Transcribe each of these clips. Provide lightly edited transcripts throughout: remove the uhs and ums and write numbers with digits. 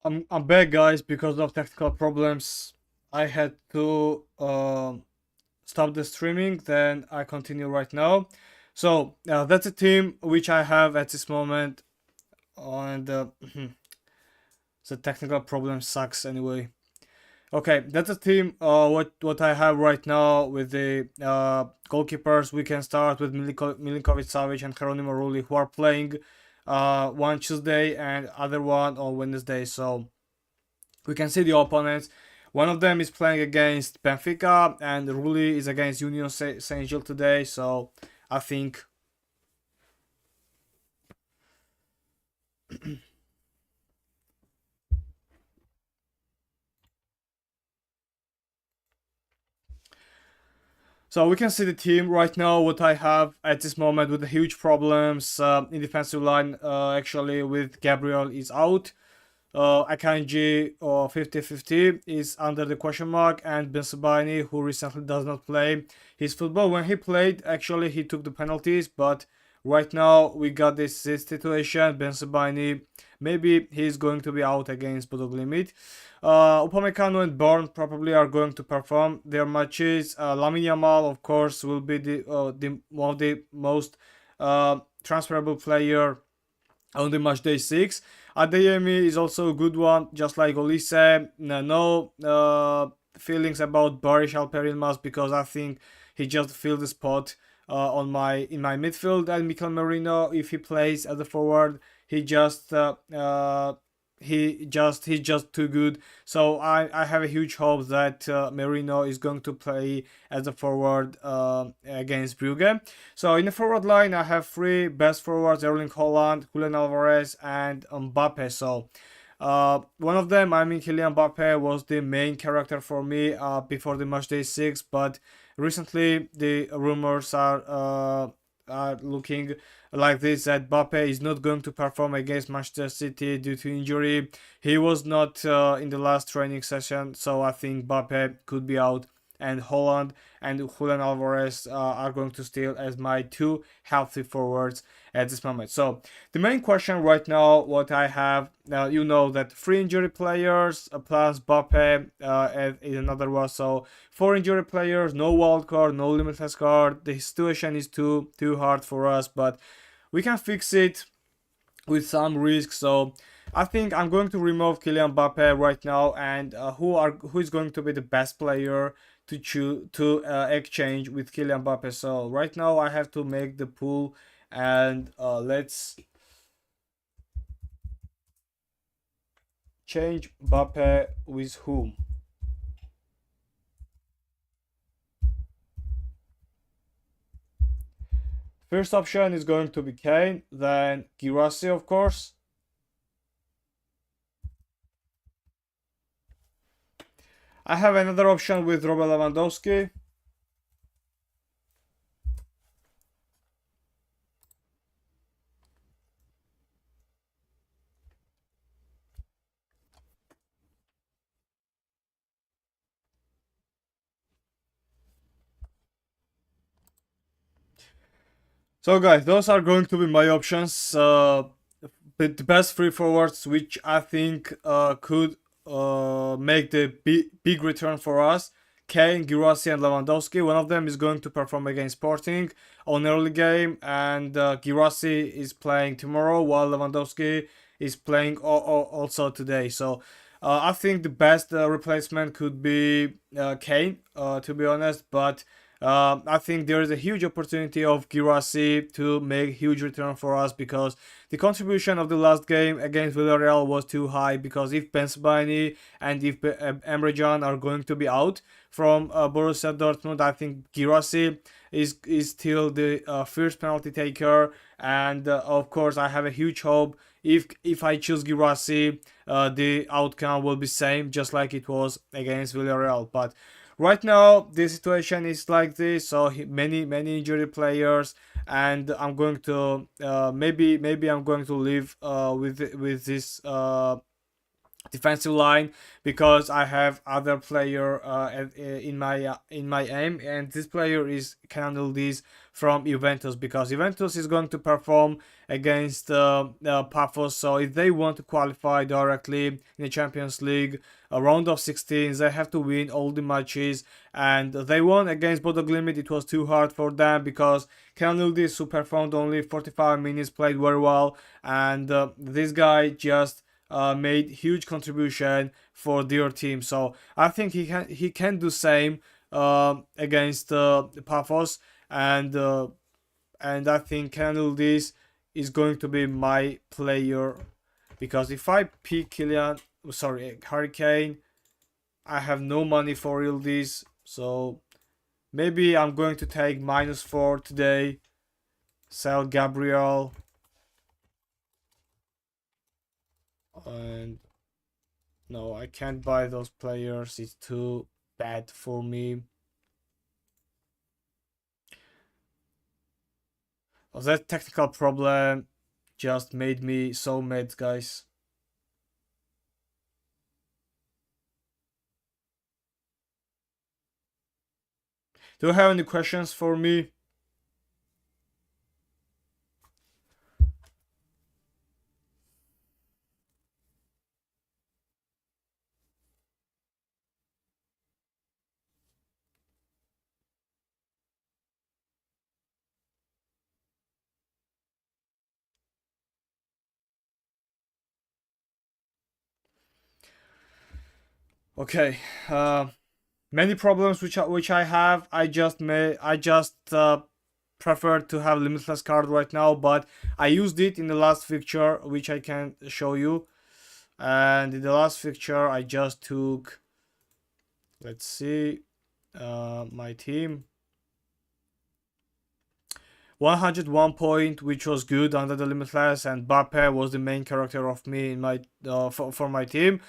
I'm back, guys, because of technical problems. I had to stop the streaming. Then I continue right now. So that's a team which I have at this moment, and the technical problem sucks anyway. Okay, that's a team. What I have right now with the goalkeepers. We can start with Milinkovic Savic and Geronimo Rulli, who are playing one Tuesday and other one on Wednesday. So we can see the opponents. One of them is playing against Benfica, and Rulli is against Union Saint Gilles today. So I think. So we can see the team right now. What I have at this moment with the huge problems in defensive line. Actually, with Gabriel is out. Akanji 50-50 is under the question mark, and Bensabani, who recently does not play his football. When he played, actually he took the penalties, but right now we got this situation. Bensabani, maybe he's going to be out against Bodo Glimt. Upamecano and Bourne probably are going to perform their matches. Lamine Yamal, of course, will be the one of the most transferable player on the match day 6. Adeyemi is also a good one, just like Olise. No feelings about Barish Alperilmas because I think he just filled the spot on my in my midfield. And Mikel Merino, if he plays as a forward, he just he's just too good. So I have a huge hope that Merino is going to play as a forward against Brugge. So in the forward line, I have three best forwards: Erling Haaland, Julian Alvarez, and Mbappe. So one of them, I mean, Kylian Mbappe was the main character for me before the match day 6, but recently the rumors are looking like this that Mbappe is not going to perform against Manchester City due to injury. He was not in the last training session, so I think Mbappe could be out, and Holland and Julian Alvarez are going to steal as my two healthy forwards at this moment. So the main question right now, what I have, you know that three injury players plus Mbappe is another one. So four injury players, no wild card, no limitless card. The situation is too hard for us, but we can fix it with some risk. So I think I'm going to remove Kylian Mbappe right now, and who is going to be the best player to choose to exchange with Kylian Mbappe. So right now I have to make the pool, and let's change Mbappe with whom. First option is going to be Kane, then Girassi, of course. I have another option with Robert Lewandowski. So guys, those are going to be my options. The best three forwards, which I think could make the big return for us. Kane, Girassi, and Lewandowski. One of them is going to perform against Sporting on early game, and Girassi is playing tomorrow, while Lewandowski is playing also today. So I think the best replacement could be Kane, to be honest, but I think there is a huge opportunity of Girassi to make huge return for us because the contribution of the last game against Villarreal was too high. Because if Benzabani and if Emre Can are going to be out from Borussia Dortmund, I think Girassi is still the first penalty taker, and of course I have a huge hope. If I choose Girassi, the outcome will be same, just like it was against Villarreal. But right now the situation is like this, so many injury players, and I'm going to maybe I'm going to live with this defensive line because I have other player in my aim, and this player is Kenan this from Juventus because Juventus is going to perform against Paphos. So if they want to qualify directly in the Champions League, a round of 16, they have to win all the matches, and they won against Bodo Glimt. It was too hard for them because Kenan this who performed only 45 minutes, played very well, and this guy just made huge contribution for their team. So I think he can do same against Paphos, and I think Kenan this is going to be my player because if I pick Hurricane, I have no money for Yildiz, so maybe I'm going to take -4 today. Sell Gabriel, and no, I can't buy those players. It's too bad for me. Oh, that technical problem just made me so mad, guys. Do you have any questions for me? Okay. Many problems which I have. I just prefer to have limitless card right now, but I used it in the last fixture, which I can show you. And in the last fixture, I just took, let's see, my team 101 point, which was good under the limitless, and Mbappe was the main character of me in my for my team.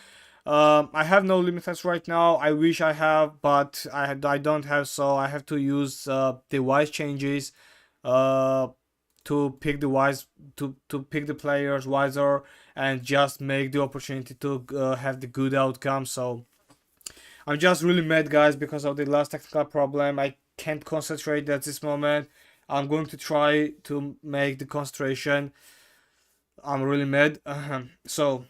I have no limitless right now. I wish I have, but I don't have, so I have to use the wise changes uh, to pick the wise to pick the players wiser and just make the opportunity to have the good outcome. So I'm just really mad, guys, because of the last technical problem. I can't concentrate at this moment. I'm going to try to make the concentration. I'm really mad. So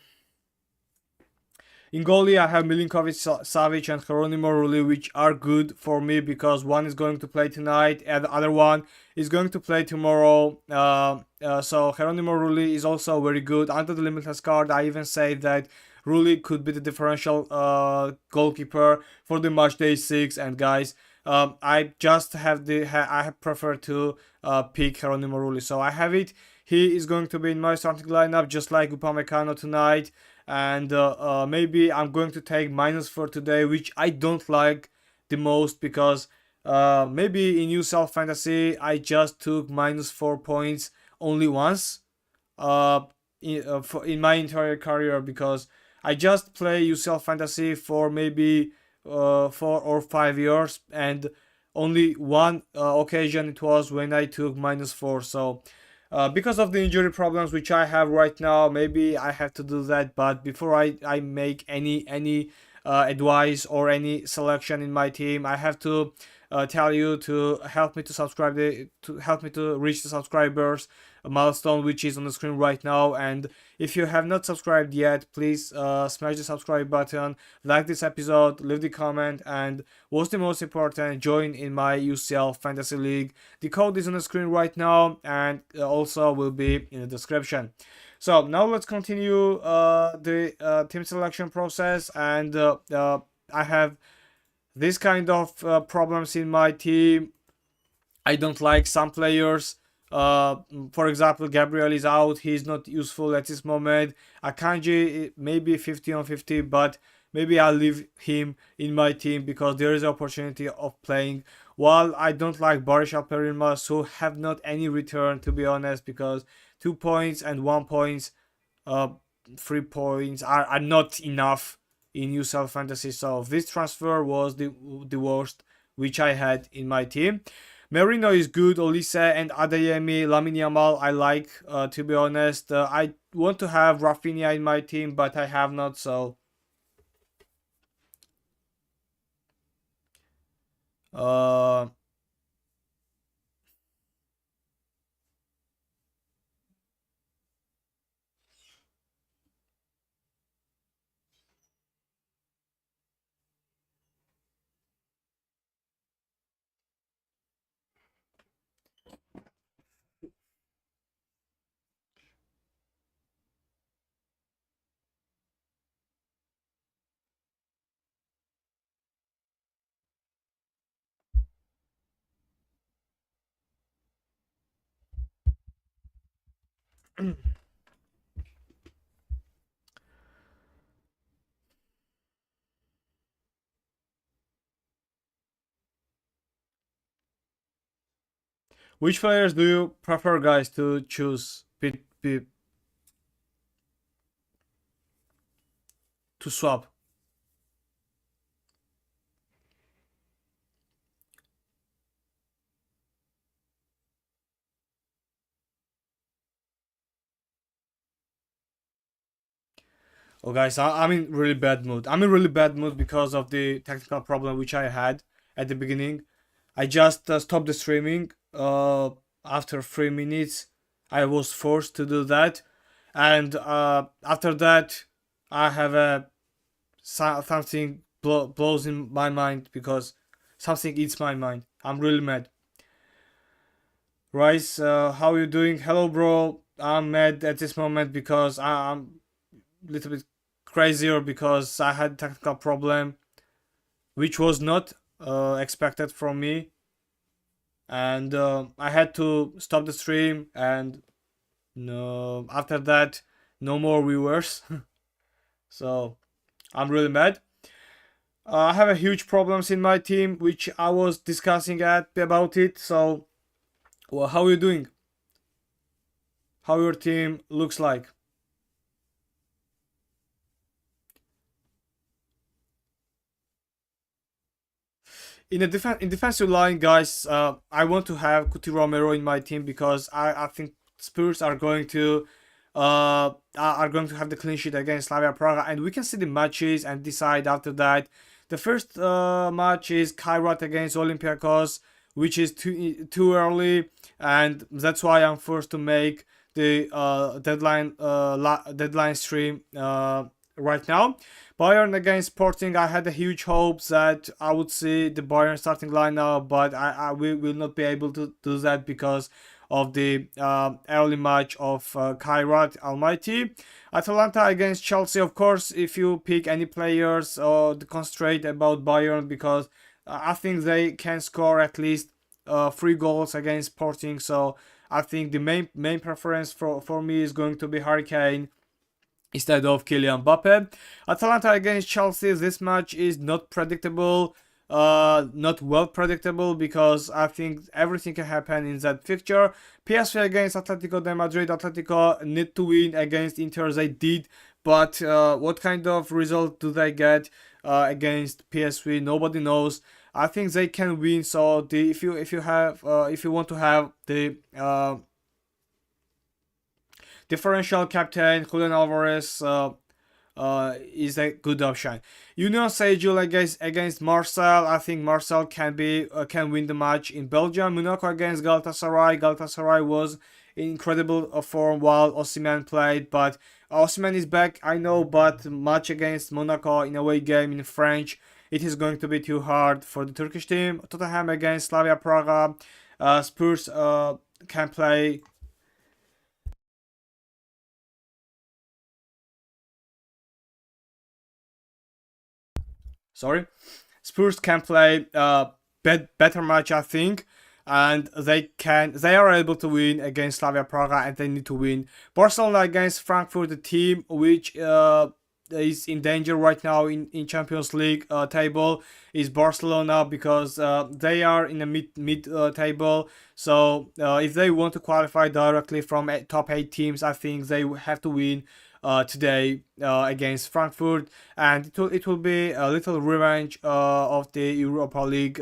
in goalie, I have Milinkovic, Savic, and Geronimo Rulli, which are good for me because one is going to play tonight and the other one is going to play tomorrow. So Geronimo Rulli is also very good. Under the limitless card, I even say that Rulli could be the differential goalkeeper for the match day 6. And guys, I just have I have preferred to pick Geronimo Rulli, so I have it. He is going to be in my starting lineup, just like Upamecano tonight. And maybe I'm going to take -4 today, which I don't like the most because maybe in UCL Fantasy I just took -4 points only once in my entire career because I just play UCL Fantasy for maybe 4 or 5 years, and only one occasion it was when I took -4. So because of the injury problems which I have right now, maybe I have to do that. But before I make any advice or any selection in my team, I have to tell you to help me to to help me to reach the subscribers milestone which is on the screen right now. And if you have not subscribed yet, please smash the subscribe button, like this episode, leave the comment, and what's the most important, join in my UCL Fantasy League. The code is on the screen right now and also will be in the description. So now let's continue the team selection process, and I have this kind of problems in my team. I don't like some players. For example, Gabriel is out. He's not useful at this moment. Akanji maybe 50 on 50, but maybe I'll leave him in my team because there is an opportunity of playing. While I don't like Barish Alperinmas, who have not any return, to be honest, because 2 points and 1 point, uh, 3 points are not enough in UCL Fantasy. So this transfer was the worst which I had in my team. Merino is good. Olise and Adeyemi, Lamine Yamal I like, to be honest. I want to have Rafinha in my team, but I have not, so Uh, which players do you prefer, guys, to choose to swap? Oh, guys, I'm in really bad mood. I'm in really bad mood because of the technical problem which I had at the beginning. I just stopped the streaming after 3 minutes. I was forced to do that, and after that, I have a something blows in my mind because something eats my mind. I'm really mad. Rice, how you doing? Hello, bro. I'm mad at this moment because I'm a little bit crazier because I had technical problem which was not expected from me, and I had to stop the stream. And no, after that, no more viewers. So I'm really mad. I have a huge problems in my team, which I was discussing about it. So, well, how are you doing? How your team looks like? In defensive line, guys, I want to have Cuti Romero in my team because I think Spurs are going to have the clean sheet against Slavia Praga, and we can see the matches and decide after that. The first match is Kairat against Olympiacos, which is too early, and that's why I'm forced to make the deadline stream right now. Bayern against Sporting, I had a huge hopes that I would see the Bayern starting lineup, but I will not be able to do that because of the early match of Kairat Almaty. Atalanta against Chelsea, of course, if you pick any players or concentrate about Bayern because I think they can score at least 3 goals against Sporting. So I think the main preference for me is going to be Hurricane instead of Kylian Mbappe. Atalanta against Chelsea, this match is not predictable, not well predictable because I think everything can happen in that fixture. PSV against Atletico de Madrid, Atletico need to win against Inter, they did, but what kind of result do they get against PSV? Nobody knows. I think they can win. So if you want to have the differential captain Julian Alvarez is a good option. Union Sejul against Marcel. I think Marcel can win the match in Belgium. Monaco against Galatasaray. Galatasaray was in incredible form while Osimhen played, but Osimhen is back. I know, but match against Monaco in away game in French, it is going to be too hard for the Turkish team. Tottenham against Slavia Praga. Spurs can play. Sorry, Spurs can play better match, I think, and they are able to win against Slavia Praga, and they need to win. Barcelona against Frankfurt, the team which is in danger right now in Champions League table is Barcelona because they are in the mid table. So if they want to qualify directly from top 8 teams, I think they have to win today against Frankfurt, and it will be a little revenge of the Europa League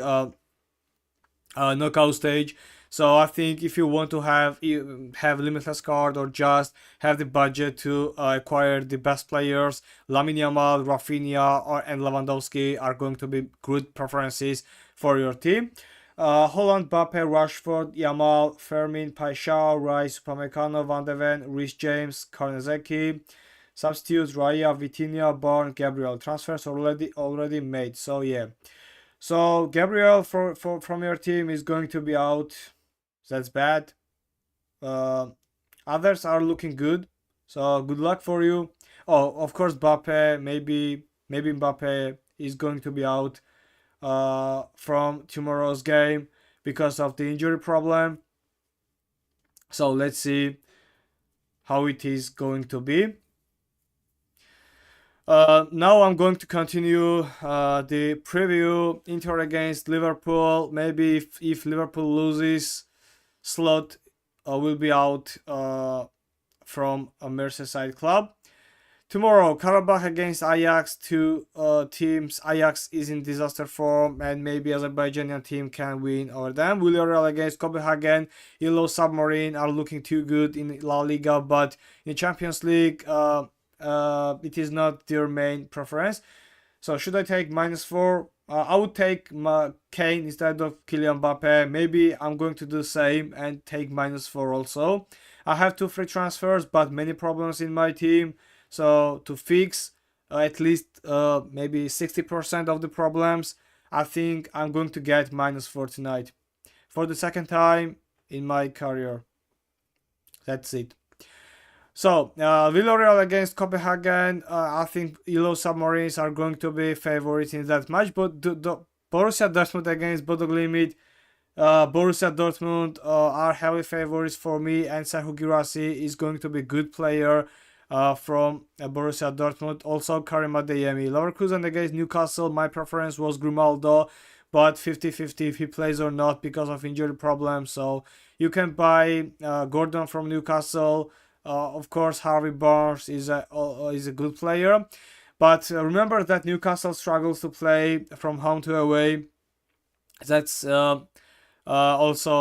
knockout stage. So I think if you want to have limitless card or just have the budget to acquire the best players, Lamine Yamal, Rafinha, and Lewandowski are going to be good preferences for your team. Holland, Mbappe, Rashford, Yamal, Fermin, Paixão, Rice, Upamecano, Van de Ven, Reece James, Karnezeki. Substitutes Raya, Vitinha, Barnes, Gabriel. Transfers already made. So yeah. So Gabriel from your team is going to be out. That's bad. Others are looking good. So good luck for you. Oh, of course, Mbappe. Maybe Mbappe is going to be out from tomorrow's game because of the injury problem. So let's see how it is going to be. Now I'm going to continue the preview. Inter against Liverpool. Maybe if Liverpool loses, Slot will be out from a Merseyside club. Tomorrow, Karabakh against Ajax. Two teams. Ajax is in disaster form, and maybe Azerbaijani team can win over them. Villarreal against Copenhagen. Yellow Submarine are looking too good in La Liga, but in Champions League, it is not their main preference. So should I take -4? I would take Kane instead of Kylian Mbappe. Maybe I'm going to do the same and take -4 also. I have 2 free transfers, but many problems in my team. So to fix at least maybe 60% of the problems, I think I'm going to get -4 tonight. For the second time in my career. That's it. So, Villarreal against Copenhagen. I think Yellow Submarines are going to be favorites in that match. But Borussia Dortmund against Bodo Glimt. Borussia Dortmund are heavy favorites for me, and Serhou Guirassy is going to be a good player from Borussia Dortmund. Also, Karim Adeyemi. Leverkusen against Newcastle. My preference was Grimaldo, but 50-50 if he plays or not because of injury problems. So, you can buy Gordon from Newcastle. Of course, Harvey Barnes is a good player, but remember that Newcastle struggles to play from home to away. That's also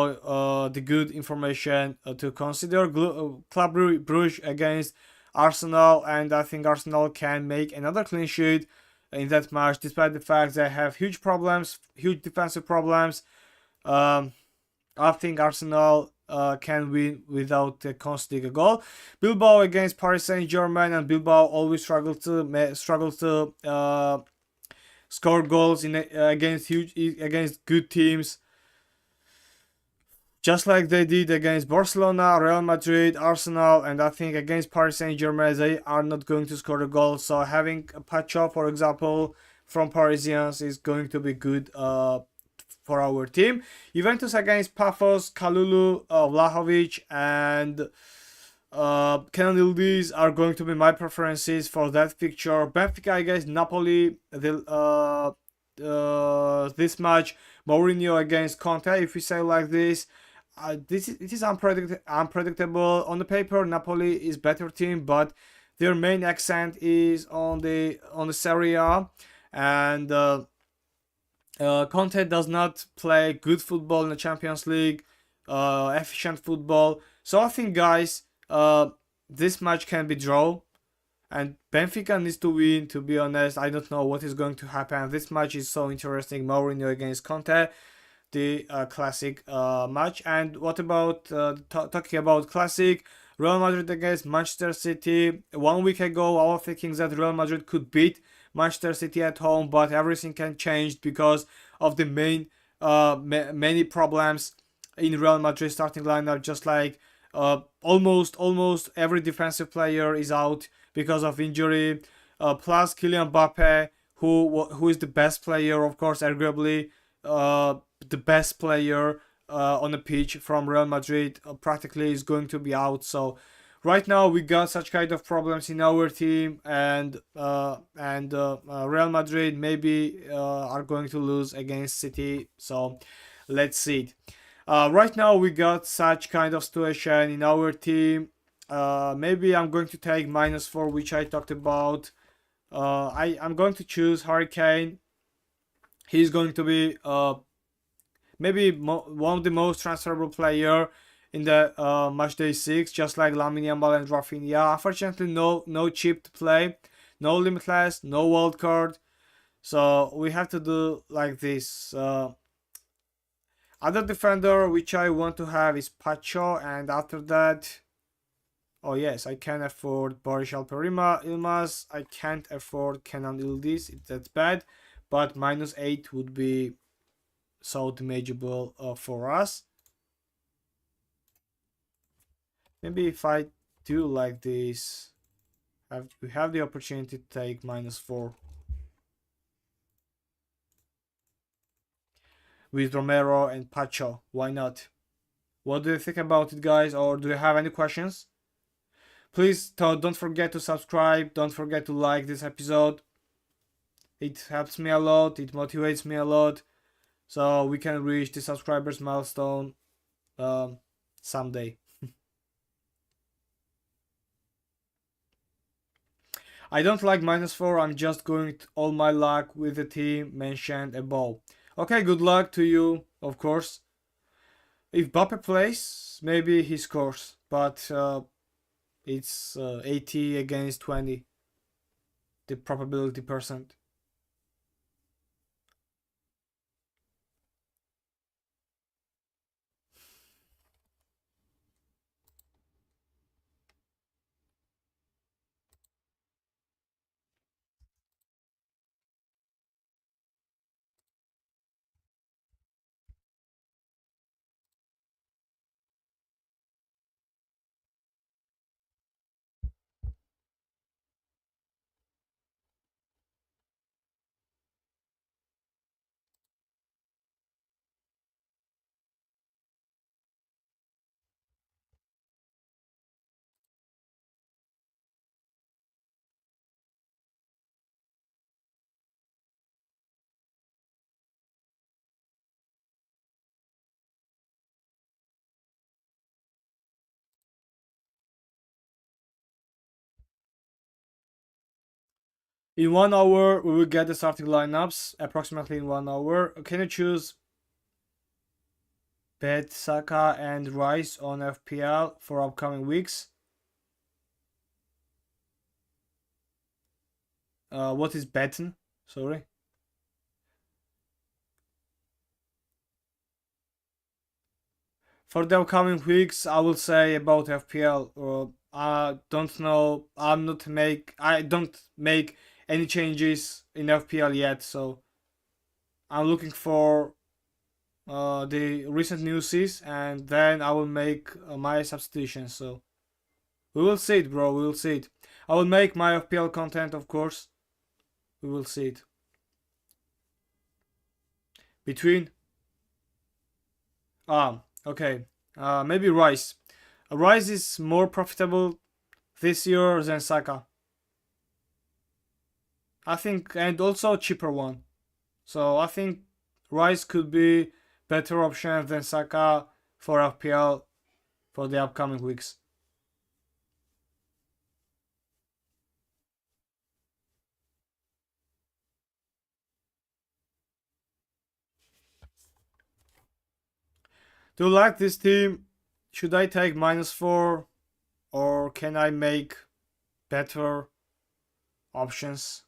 the good information to consider. Club Brugge against Arsenal, and I think Arsenal can make another clean sheet in that match, despite the fact they have huge defensive problems. I think Arsenal can win without conceding a goal. Bilbao against Paris Saint-Germain, and Bilbao always struggles to score goals against good teams, just like they did against Barcelona, Real Madrid, Arsenal, and I think against Paris Saint-Germain they are not going to score a goal. So having a Pacho, for example, from Parisians is going to be good for our team. Juventus against Paphos, Kalulu, Vlahovic, and Kenan Yildiz are going to be my preferences for that fixture. Benfica against Napoli, this match. Mourinho against Conte, if we say like this. It is unpredictable. On the paper, Napoli is better team, but their main accent is on the Serie A, and Conte does not play good football in the Champions League, efficient football. So I think, guys, this match can be draw, and Benfica needs to win. To be honest, I don't know what is going to happen. This match is so interesting. Mourinho against Conte, the classic match. And what about talking about classic? Real Madrid against Manchester City. 1 week ago, I was thinking that Real Madrid could beat Manchester City at home, but everything can change because of the many problems in Real Madrid starting lineup. Just like almost every defensive player is out because of injury. Plus Kylian Mbappe, who is the best player, of course, arguably the best player on the pitch from Real Madrid, practically is going to be out. So right now we got such kind of problems in our team, and Real Madrid maybe are going to lose against City. So let's see. Right now we got such kind of situation in our team. Maybe I'm going to take -4, which I talked about. I'm going to choose Harry Kane. He's going to be maybe one of the most transferable player in the match day 6, just like Lamine Yamal and Rafinha. Unfortunately, no chip to play, no limitless, no wild card. So we have to do like this. Other defender which I want to have is Pacho, and after that, oh yes, I can afford Barış Alper Ilmaz. I can't afford Kenan Yıldız. That's bad, but -8 would be so damageable for us. Maybe if I do like this, we have the opportunity to take -4 with Romero and Pacho. Why not? What do you think about it, guys? Or do you have any questions? Please don't forget to subscribe. Don't forget to like this episode. It helps me a lot. It motivates me a lot. So we can reach the subscribers milestone someday. I don't like -4. I'm just going all my luck with the team mentioned above. Okay, good luck to you, of course. If Mbappe plays, maybe he scores, but it's 80 against 20, the probability percent. In 1 hour, we will get the starting lineups, approximately in 1 hour. Can you choose Bet Saka and Rice on FPL for upcoming weeks? What is betting? Sorry. For the upcoming weeks, I will say about FPL. I don't know. I don't make any changes in FPL yet, so I'm looking for the recent newses, and then I will make my substitutions. So we will see it, bro. We will see it. I will make my FPL content, of course. We will see it. Between okay. Maybe Rice. Rice is more profitable this year than Saka. I think, and also a cheaper one. So I think Rice could be better option than Saka for FPL for the upcoming weeks. Do you like this team? Should I take -4, or can I make better options?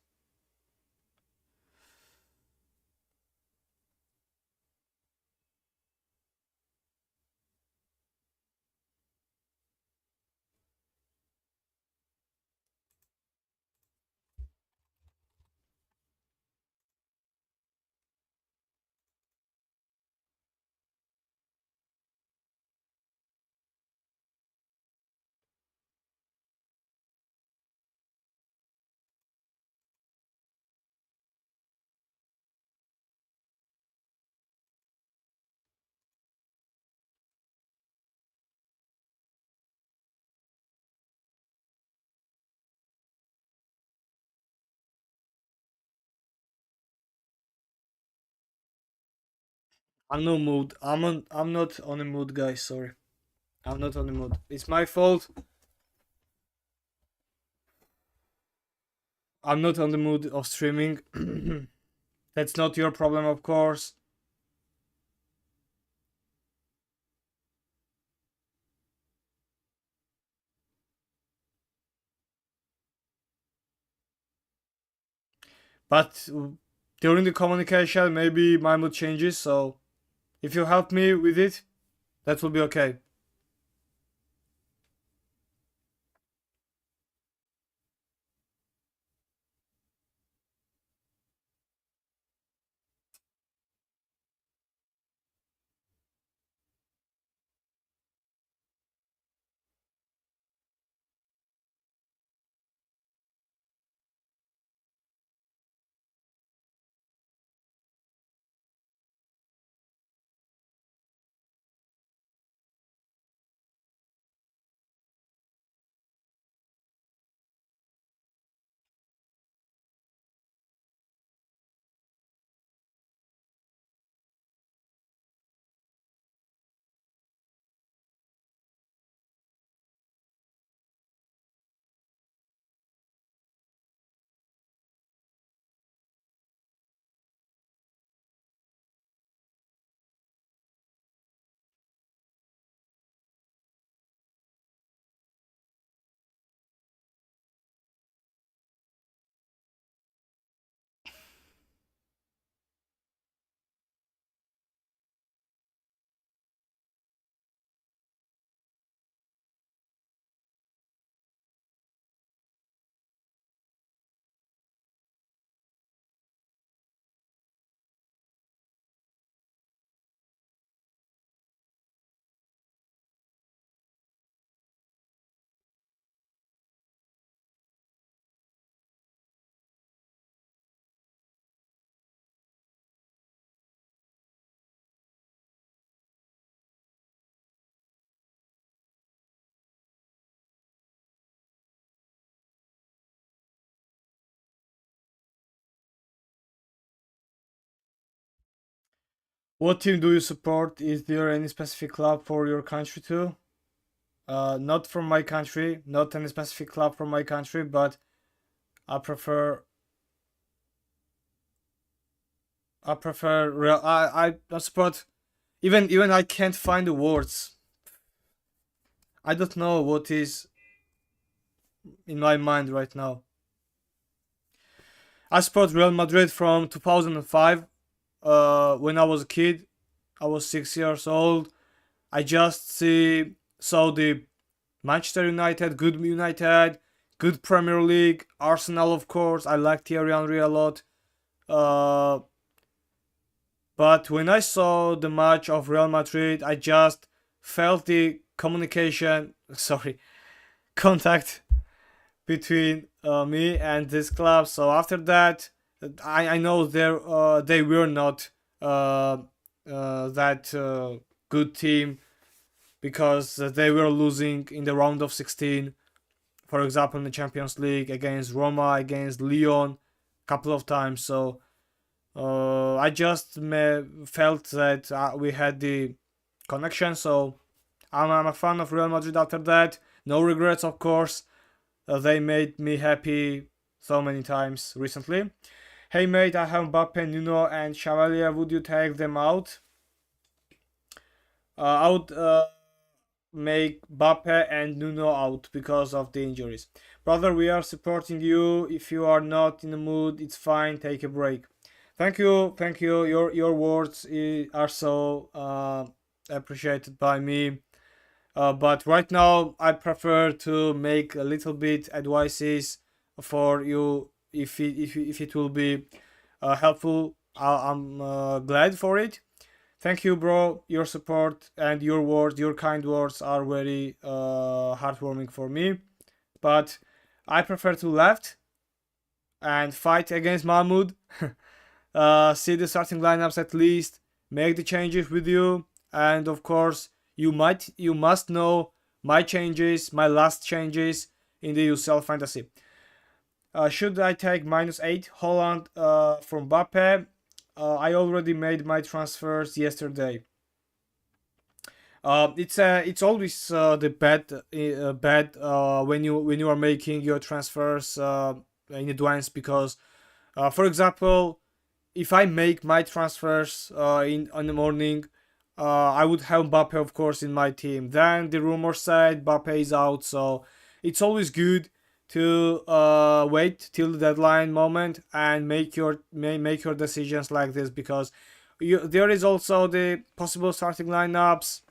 I'm no mood. I'm not on a mood, guys. Sorry, I'm not on the mood. It's my fault. I'm not on the mood of streaming. That's not your problem, of course. But during the communication, maybe my mood changes. So if you help me with it, that will be okay. What team do you support? Is there any specific club for your country too? Not from my country, not any specific club from my country, but I prefer I prefer real. I support. Even I can't find the words. I don't know what is in my mind right now. I support Real Madrid from 2005. When I was a kid, I was 6 years old. I just saw the Manchester United, good United, good Premier League, Arsenal of course. I like Thierry Henry a lot. Uh, but when I saw the match of Real Madrid, I just felt the communication, sorry, contact between me and this club. So after that, I know they were not that good team because they were losing in the round of 16. For example, in the Champions League against Roma, against Lyon, a couple of times. So I just felt that we had the connection. So I'm a fan of Real Madrid after that. No regrets, of course. They made me happy so many times recently. Hey mate, I have Mbappe, Nuno, and Chevalier. Would you take them out? I would make Mbappe and Nuno out because of the injuries. Brother, we are supporting you. If you are not in the mood, it's fine. Take a break. Thank you, thank you. Your words are so appreciated by me. But right now, I prefer to make a little bit advices for you if it will be helpful. I'm glad for it. Thank you, bro. Your support and your words, your kind words are very heartwarming for me. But I prefer to left and fight against Mahmoud. See the starting lineups at least. Make the changes with you, and of course, you must know my changes, my last changes in the UCL Fantasy. Should I take -8 Holland from Mbappe? I already made my transfers yesterday. It's always the bad when you are making your transfers in advance because, for example, if I make my transfers in the morning, I would have Mbappe of course in my team. Then the rumor said Mbappe is out, so it's always good to wait till the deadline moment and make your decisions like this, because there is also the possible starting lineups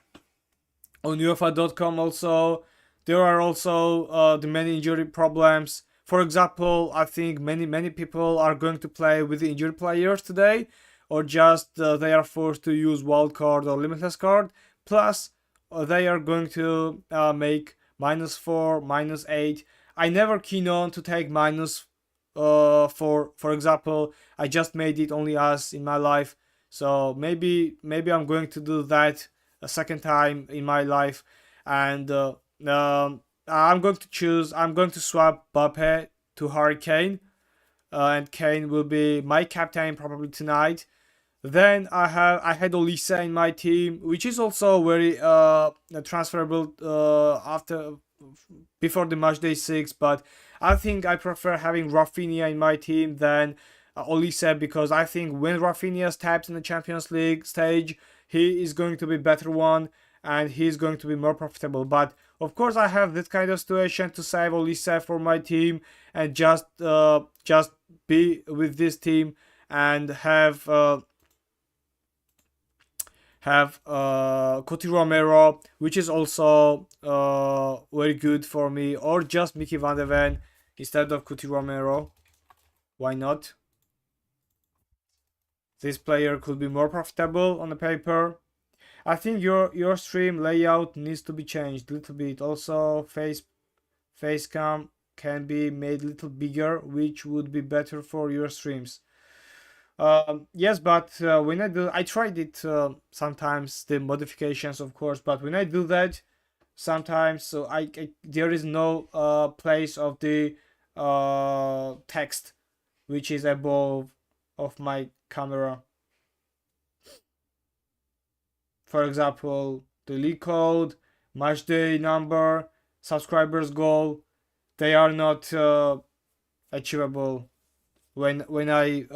on UEFA.com. Also, there are also the many injury problems. For example, I think many people are going to play with the injured players today, or just they are forced to use wild card or limitless card. Plus, they are going to make -4, -8. I never keen on to take minus. For example, I just made it only us in my life, so maybe I'm going to do that a second time in my life, and I'm going to swap Mbappe to Harry Kane, and Kane will be my captain probably tonight. Then I had Olise in my team, which is also very transferable after before the match day 6, but I think I prefer having Rafinha in my team than Olise, because I think when Rafinha steps in the Champions League stage, he is going to be better one and he's going to be more profitable. But of course, I have this kind of situation to save Olise for my team and just be with this team and have Couti Romero, which is also very good for me, or just Mickey Van de Ven instead of Couti Romero. Why not? This player could be more profitable on the paper. I think your stream layout needs to be changed a little bit. Also, face cam can be made a little bigger, which would be better for your streams. Yes, but when I tried it sometimes, the modifications, of course, but when I do that, sometimes so there is no place of the text which is above of my camera. For example, the league code, match day number, subscribers goal, they are not achievable when I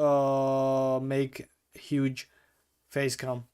make huge face cam.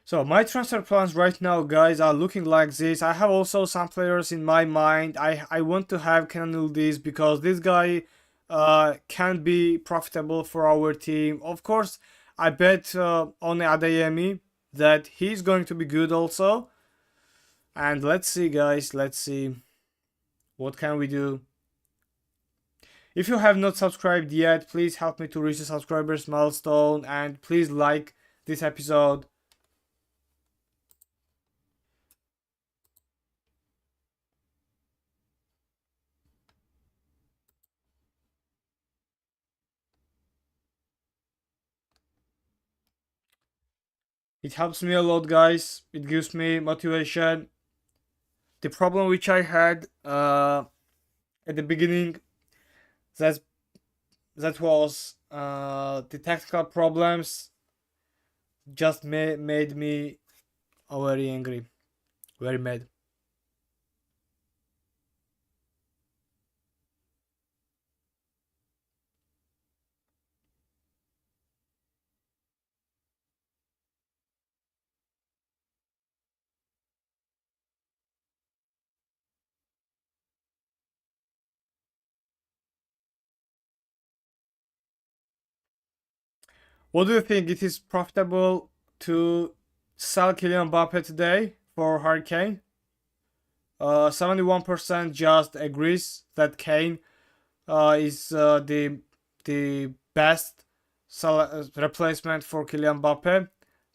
So my transfer plans right now, guys, are looking like this. I have also some players in my mind. I want to have Kenan this because this guy can be profitable for our team. Of course, I bet on Adeyemi that he's going to be good also. And let's see, guys. Let's see what can we do. If you have not subscribed yet, please help me to reach the subscribers milestone, and please like this episode. It helps me a lot, guys. It gives me motivation. The problem which I had at the beginning, that that was the tactical problems, just made me very angry, very mad. What do you think? It is profitable to sell Kylian Mbappe today for Harry Kane? 71% just agrees that Kane is the best replacement for Kylian Mbappe,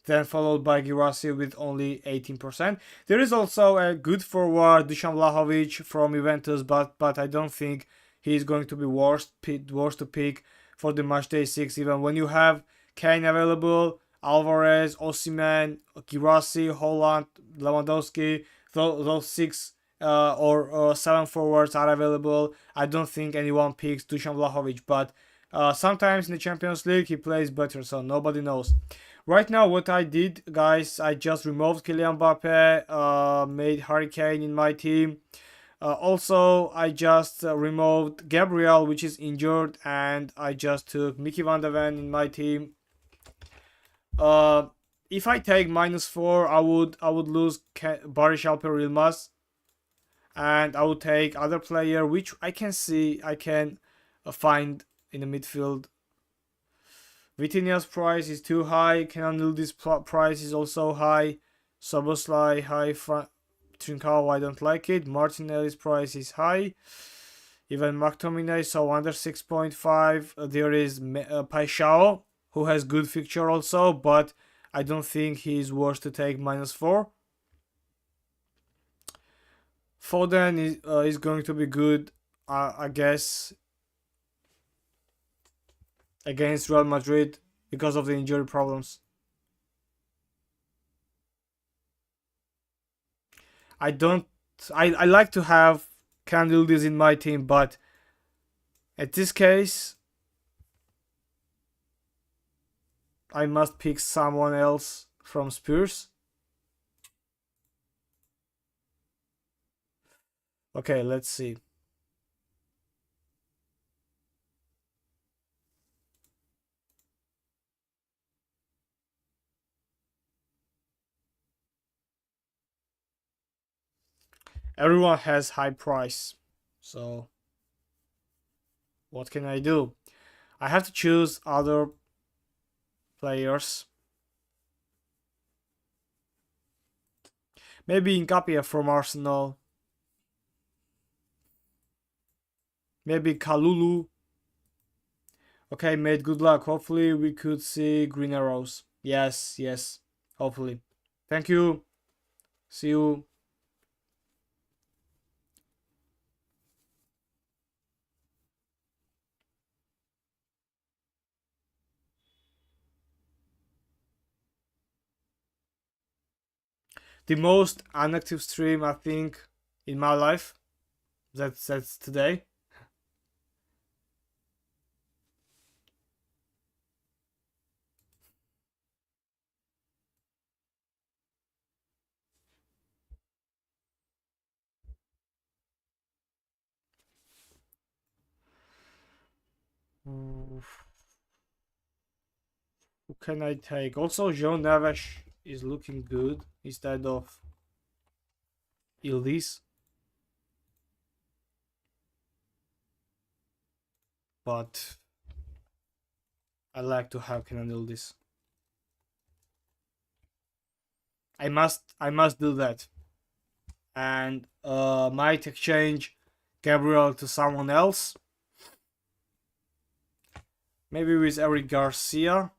then followed by Girassi with only 18%. There is also a good forward, Dusan Vlahovic from Juventus, but I don't think he's going to be worst to pick for the match day 6, even when you have Kane available, Alvarez, Osimhen, Girassi, Holland, Lewandowski, those 6 or 7 forwards are available. I don't think anyone picks Dusan Vlahovic, but sometimes in the Champions League he plays better, so nobody knows. Right now, what I did, guys, I just removed Kylian Mbappe, made Hurricane in my team. Also, I just removed Gabriel, which is injured, and I just took Mickey Van de Ven in my team. Uh, if I take -4, I would lose Barış Alper Yılmaz, and I would take other player, which I can see I can find in the midfield. Vitinha's price is too high. Kenan Yıldız's price is also high. Soboslai high. Trincao, I don't like it. Martinelli's price is high. Even McTominay, so under 6.5. There is Paixão, who has good fixture also, but I don't think he's worth to take -4. Foden is going to be good, I guess, against Real Madrid because of the injury problems. I don't. I like to have Candiles in my team, but at this case, I must pick someone else from Spurs. Okay, let's see. Everyone has high price, so what can I do? I have to choose other players. Maybe Nkapia from Arsenal. Maybe Kalulu. Okay, mate, good luck. Hopefully we could see green arrows. Yes, yes. Hopefully. Thank you. See you. The most unactive stream I think in my life. That's today. Who can I take? Also, João Neves is looking good instead of Ildiz, but I like to have Kenan Ildiz. I must do that, and might exchange Gabriel to someone else. Maybe with Eric Garcia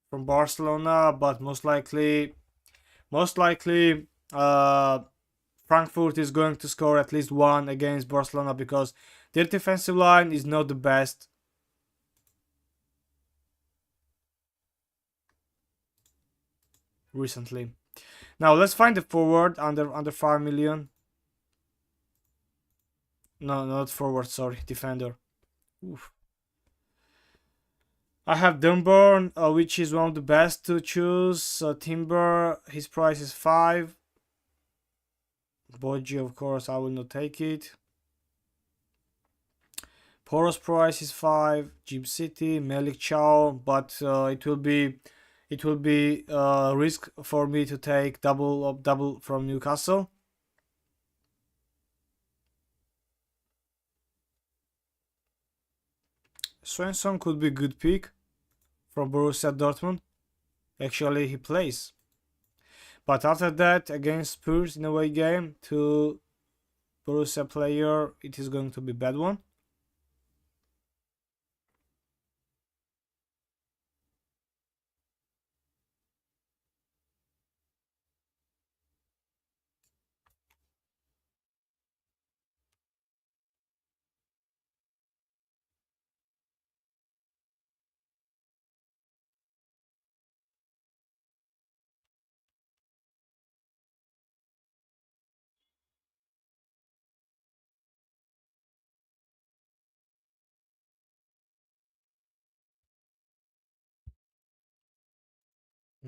from Barcelona, but most likely, Frankfurt is going to score at least one against Barcelona because their defensive line is not the best. Recently, now let's find the forward under 5 million. No, not forward. Sorry, defender. Oof. I have Dunburn, which is one of the best to choose. Timber, his price is 5. Boji, of course, I will not take it. Poros price is 5. Jib City, Melik Chow, but it will be risk for me to take double from Newcastle. Svensson could be a good pick from Borussia Dortmund. Actually, he plays. But after that, against Spurs in a away game to Borussia player, it is going to be a bad one.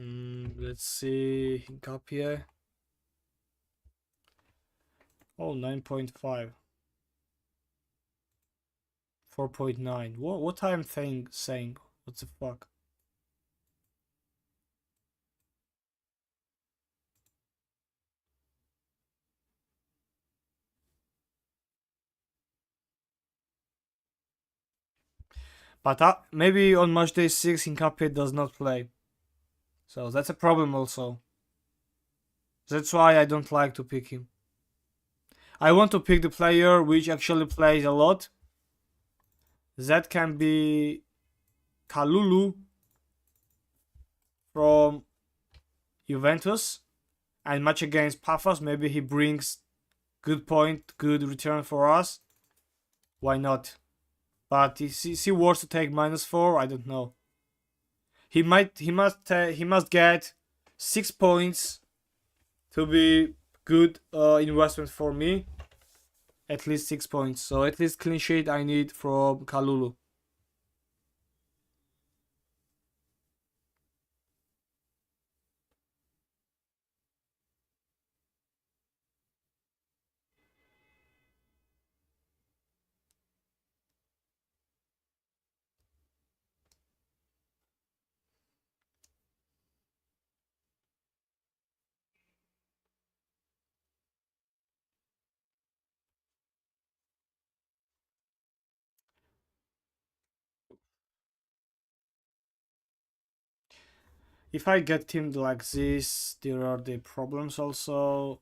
Let's see. Mbappe. Oh, 9.5. 4.9. What I'm saying? What the fuck? But maybe on match day 6 Mbappe does not play. So that's a problem also. That's why I don't like to pick him. I want to pick the player which actually plays a lot. That can be Kalulu from Juventus and match against Pafos. Maybe he brings good point, good return for us. Why not? But is he worth to take -4? I don't know. He must get 6 points to be good investment for me. At least 6 points. So at least clean sheet I need from Kalulu. If I get teamed like this, there are the problems also.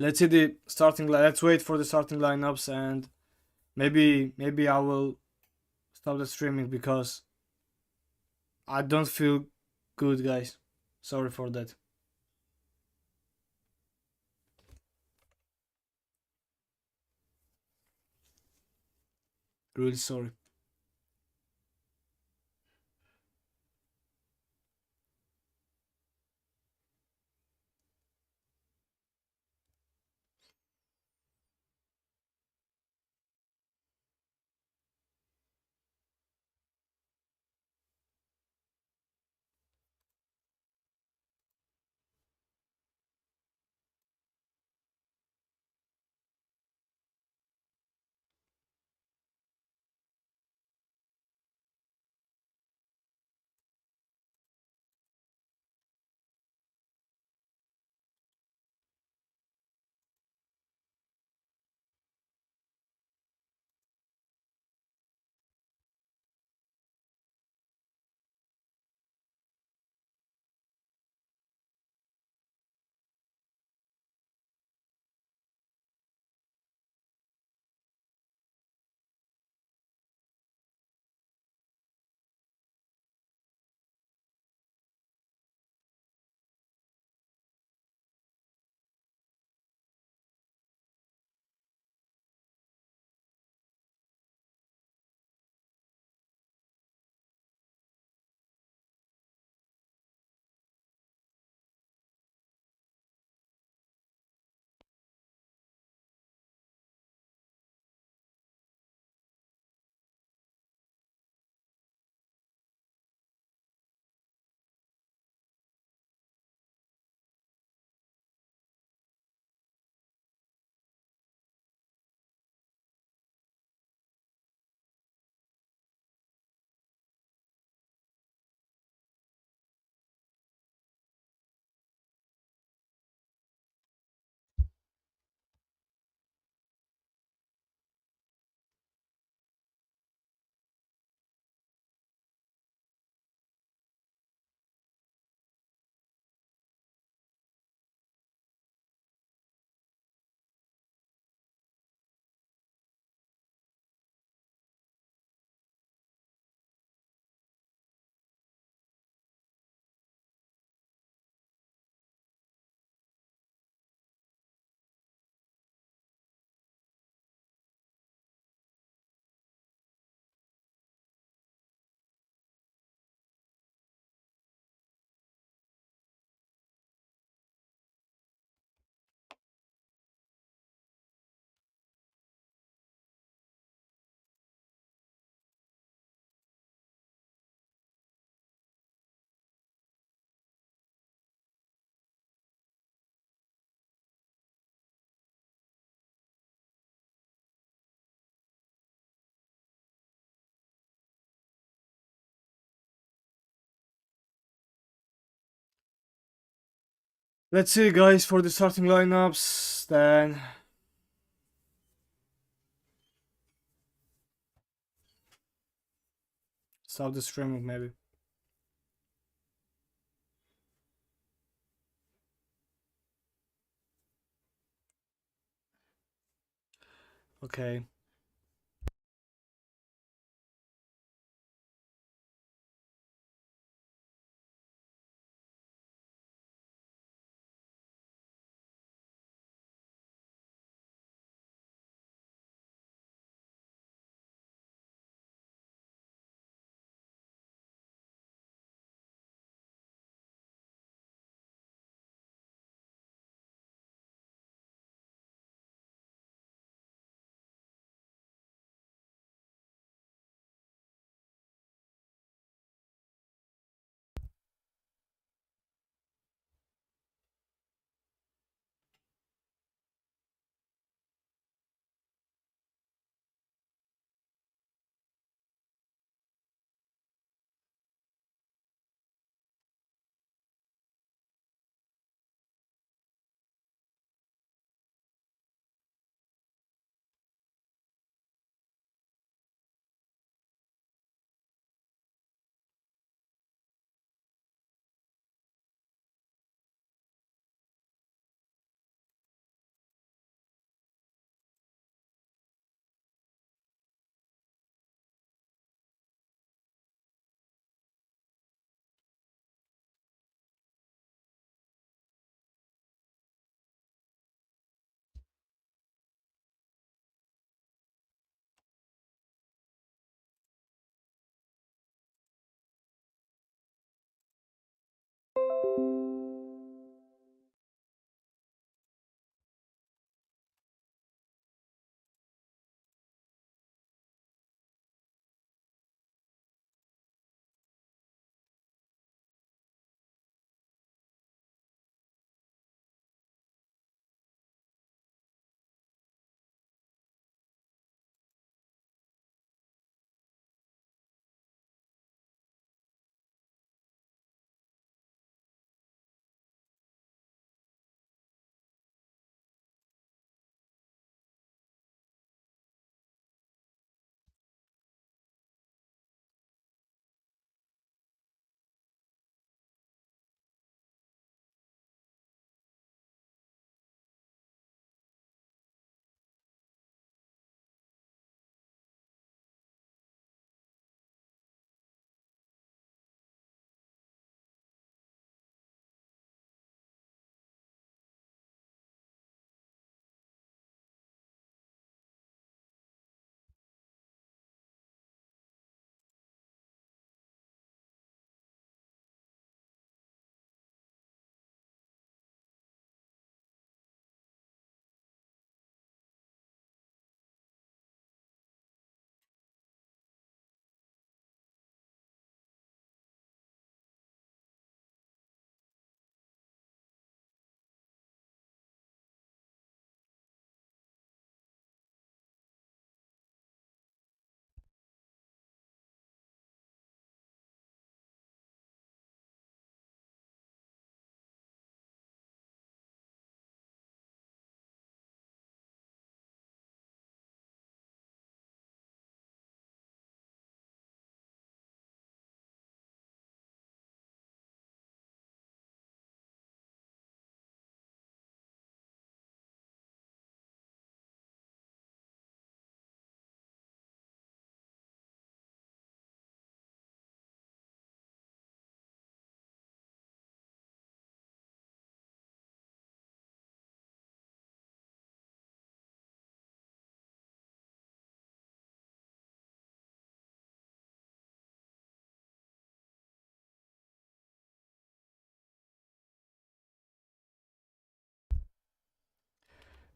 Let's see the starting line. Let's wait for the starting lineups and maybe I will stop the streaming because I don't feel good, guys. Sorry for that. Really sorry. Let's see, guys, for the starting lineups. Then stop the streaming, maybe. Okay.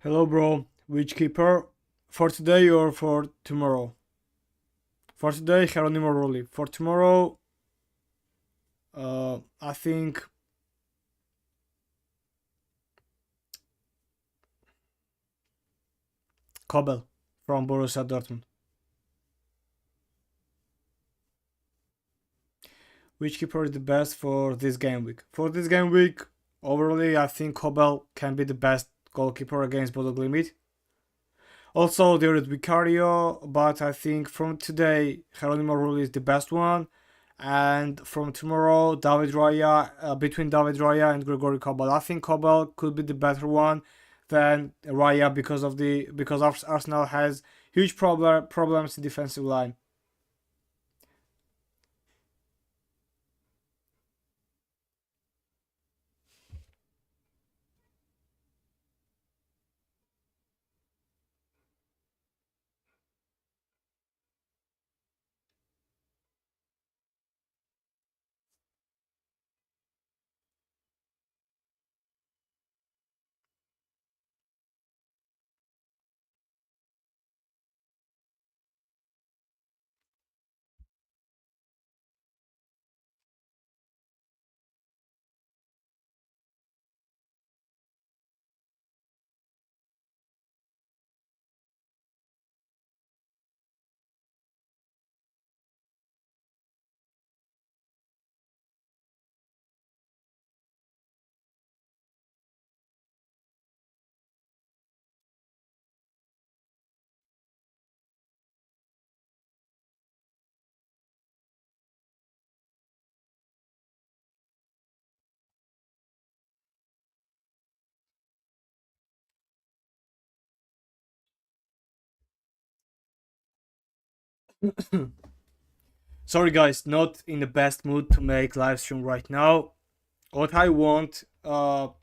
Hello, bro. Which keeper? For today or for tomorrow? For today, Geronimo Rulli. For tomorrow, I think Kobel from Borussia Dortmund. Which keeper is the best for this game week? For this game week, Overall, I think Kobel can be the best goalkeeper against Bodo Glimt. Also, there is Vicario, but I think from today, Geronimo Rulli is the best one. And from tomorrow, David Raya, between David Raya and Gregory Kobel. I think Kobel could be the better one than Raya because Arsenal has huge problems in defensive line. Sorry guys, not in the best mood to make live stream right now. What I want, and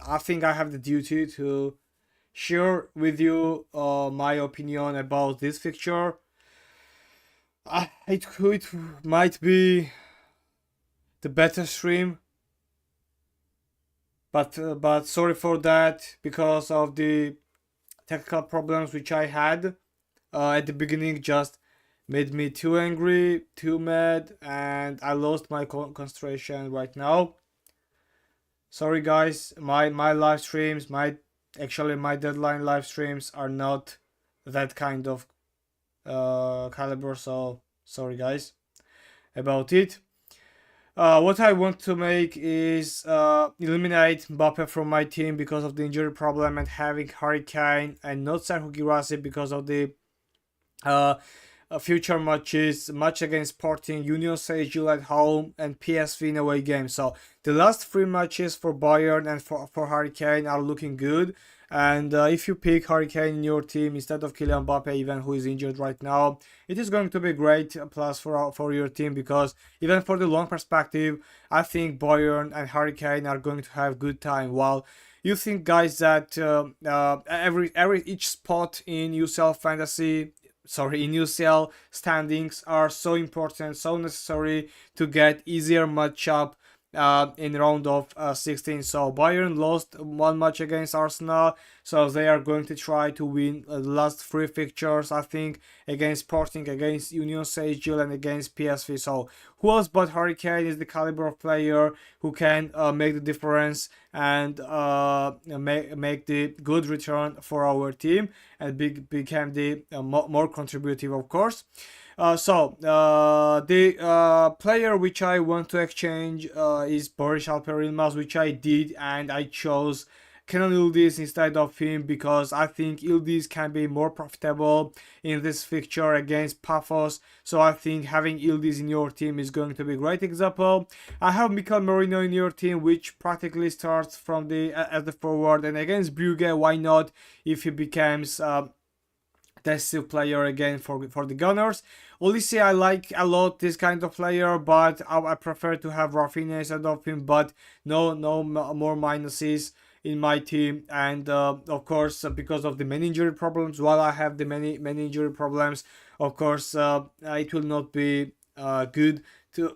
I think I have the duty to share with you my opinion about this fixture. It might be the better stream, but sorry for that because of the technical problems which I had at the beginning. Just made me too angry, too mad, and I lost my concentration right now. Sorry guys, my live streams, my deadline live streams are not that kind of caliber. So sorry guys about it. What I want to make is eliminate Mbappe from my team because of the injury problem and having Harry Kane and not Sergio Girassi because of the uh, future match against Sporting, Union Saint-Gilles at home, and PSV in away game. So the last three matches for Bayern and for Harry Kane are looking good. And if you pick Harry Kane in your team instead of Kylian Mbappe, even who is injured right now, it is going to be a great plus for your team because even for the long perspective, I think Bayern and Harry Kane are going to have good time. While you think, guys, that every each spot in UCL Fantasy, sorry, in UCL standings are so important, so necessary to get easier matchup in round of 16. So Bayern lost one match against Arsenal, so they are going to try to win the last three fixtures, I think, against Sporting, against Union Saint-Gilles, and against PSV. So who else but Harry Kane is the caliber of player who can make the difference and make the good return for our team and become the more contributive, of course. The player which I want to exchange is Boris Alper Yilmaz, which I did, and I chose Kenan Yildiz instead of him because I think Yildiz can be more profitable in this fixture against Paphos. So I think having Yildiz in your team is going to be a great example. I have Mikel Merino in your team, which practically starts from the as the forward, and against Brugge, why not if he becomes decisive player again for the Gunners. Olise, I like a lot this kind of player, but I prefer to have Rafinha instead of him. But no more minuses in my team, and of course because of the many injury problems. While I have the many injury problems, of course it will not be good to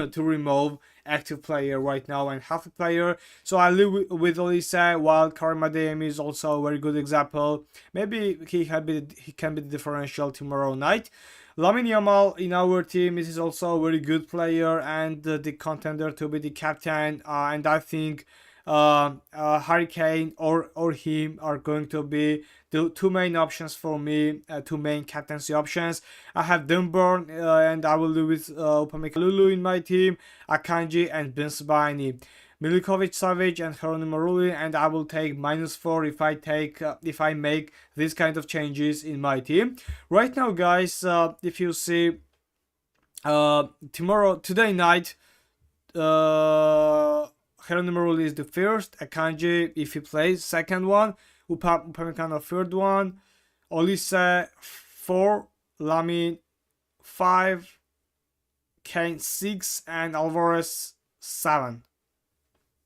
to remove active player right now and half a player. So I live with Olise, while Karim Adeyemi is also a very good example. Maybe he can be the differential tomorrow night. Lamine Yamal in our team is also a very good player and the contender to be the captain. And I think Harry Kane or him are going to be the two main options for me, two main captaincy options. I have Dunburn and I will do with Upamecano in my team, Akanji and Ben Sebaini. Milikovic, Savic, and Hronimo Rulli, and I will take -4 if I make this kind of changes in my team. Right now, guys, if you see today night, Hronimo Rulli is the first, Akanji if he plays second one, Upamecano third one, Olise 4, Lamin 5, Kane 6, and Alvarez 7.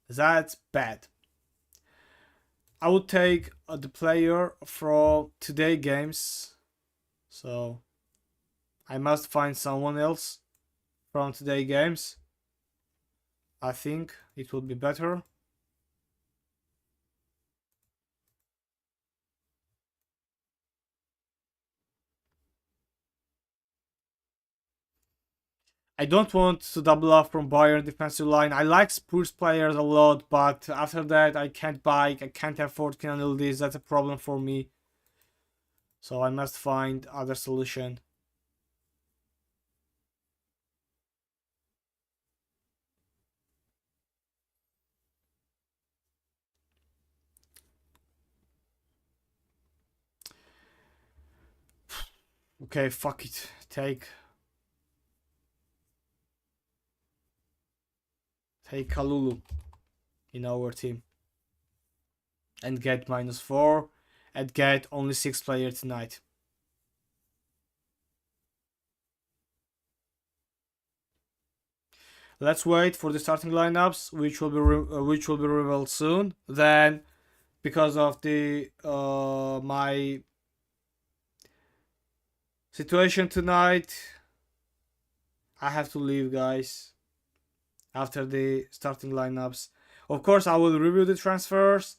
That's bad. I would take the player from today games. So I must find someone else from today games. I think it would be better. I don't want to double up from Bayern defensive line. I like Spurs players a lot, but after that I can't afford Kenan Yildiz. That's a problem for me. So I must find other solution. Okay, fuck it. Take Kalulu in our team. And get -4. And get only 6 players tonight. Let's wait for the starting lineups, which will be revealed soon. Then, because of the my situation tonight, I have to leave, guys. After the starting lineups, of course, I will review the transfers,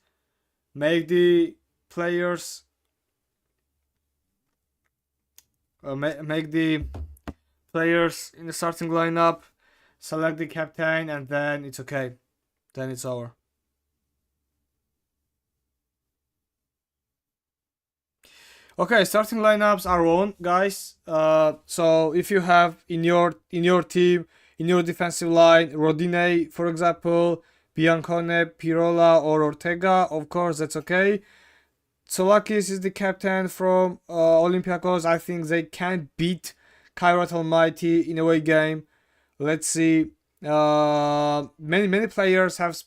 make the players, make the players in the starting lineup, select the captain, and then it's okay. Then it's over. Okay, starting lineups are on, guys. So if you have in your team, in your defensive line, Rodinei, for example, Biancone, Pirola, or Ortega, of course that's okay. Tsolakis is the captain from Olympiacos. I think they can beat Kairat Almaty in a away game. Let's see. Many players have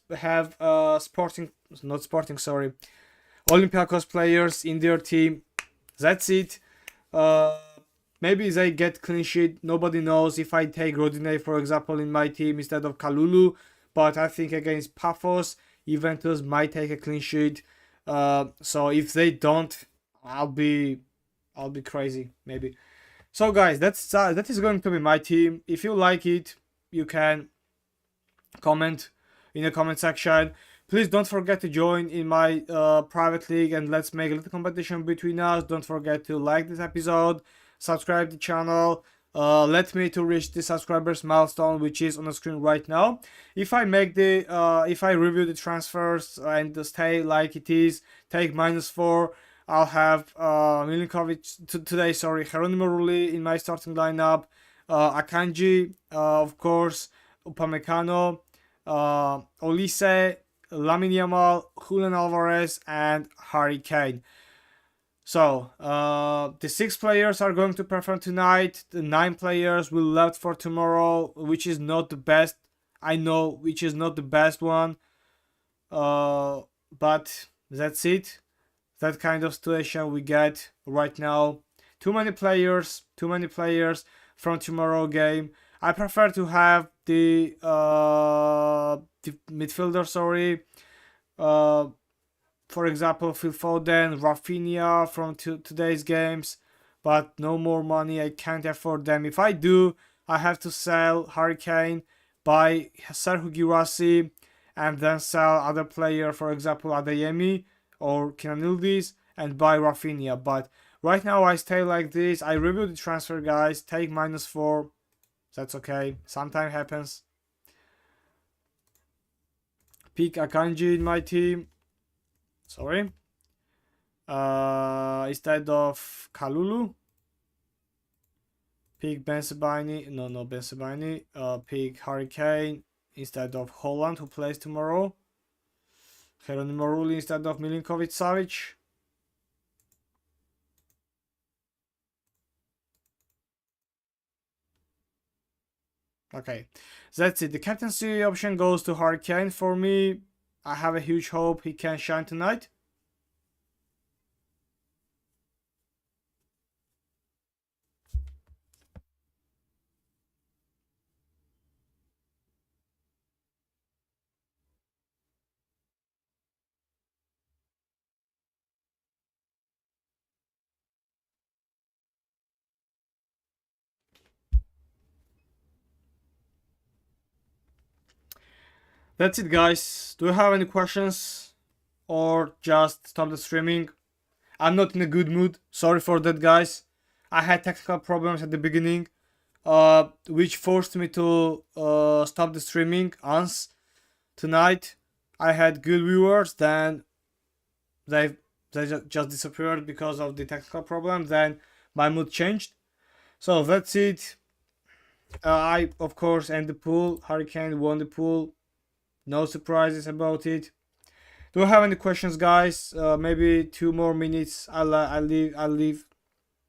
Olympiacos players in their team. That's it. Maybe they get clean sheet. Nobody knows if I take Rodinei, for example, in my team instead of Kalulu. But I think against Paphos, Juventus might take a clean sheet. So if they don't, I'll be crazy maybe. So guys, that is going to be my team. If you like it, you can comment in the comment section. Please don't forget to join in my private league and let's make a little competition between us. Don't forget to like this episode, subscribe the channel. Let me to reach the subscribers milestone, which is on the screen right now. If I make the if I review the transfers and stay like it is, take -4. I'll have Milinkovic today. Sorry, Hronimo Rulli in my starting lineup. Akanji, of course, Upamecano, Olise, Lamine Yamal, Julian Alvarez, and Harry Kane. So the 6 players are going to perform tonight. The 9 players will left for tomorrow, which is not the best. I know, which is not the best one. But that's it. That kind of situation we get right now. Too many players from tomorrow game. I prefer to have the midfielder. Sorry. For example, Phil Foden, Rafinha from today's games, but no more money. I can't afford them. If I do, I have to sell Harry Kane, buy Serhu Guirassy, and then sell other player, for example, Adeyemi or Kenan Yildiz, and buy Rafinha. But right now I stay like this. I review the transfer, guys. Take -4. That's okay. Sometimes happens. Pick Akanji in my team. Sorry. Instead of Kalulu. Pick Ben Sebaini. No Ben Sebaini. Pick Harry Kane. instead of Holland, who plays tomorrow. Geronimo Rulli instead of Milinkovic Savic. Okay, that's it. The captaincy option goes to Harry Kane. For me, I have a huge hope he can shine tonight. That's it, guys. Do you have any questions? Or just stop the streaming? I'm not in a good mood. Sorry for that, guys. I had technical problems at the beginning, which forced me to stop the streaming once tonight. I had good viewers, then they just disappeared because of the technical problem. Then my mood changed. So that's it. I of course end the pool. Hurricane won the pool. No surprises about it. Do you have any questions, guys? Maybe 2 more minutes. I'll leave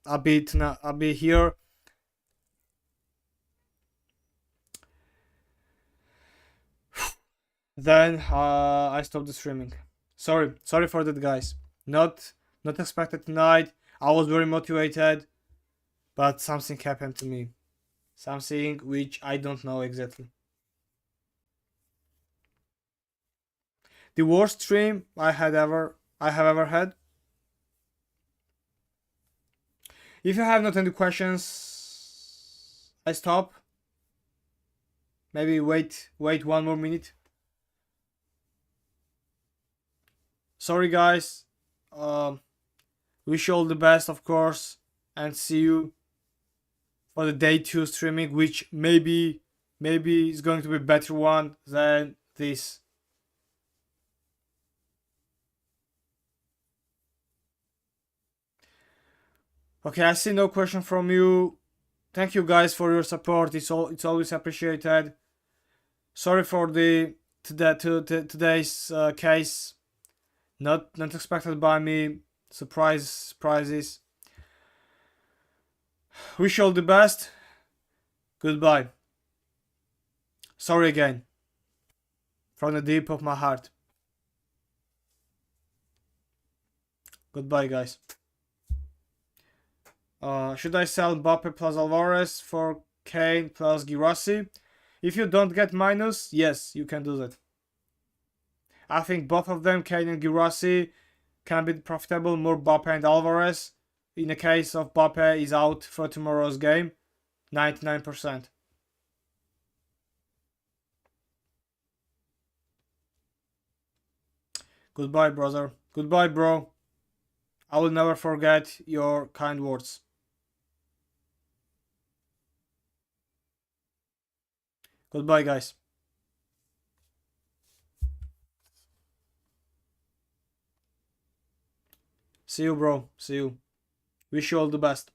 a bit. I'll be here. Then I stop the streaming. Sorry for that, guys. Not expected tonight. I was very motivated, but something happened to me. Something which I don't know exactly. The worst stream I have ever had. If you have not any questions, I stop. Maybe wait 1 more minute. Sorry, guys. Wish you all the best, of course, and see you for the day 2 streaming, which maybe is going to be a better one than this. Okay, I see no question from you. Thank you, guys, for your support. It's always appreciated. Sorry for today's case. Not expected by me. Surprises. Wish you all the best. Goodbye. Sorry again. From the deep of my heart. Goodbye, guys. Should I sell Mbappe plus Alvarez for Kane plus Girassi? If you don't get minus, yes, you can do that. I think both of them, Kane and Girassi, can be profitable. More Mbappe and Alvarez. In the case of Mbappe is out for tomorrow's game, 99%. Goodbye, brother. Goodbye, bro. I will never forget your kind words. Goodbye, guys. See you, bro. See you. Wish you all the best.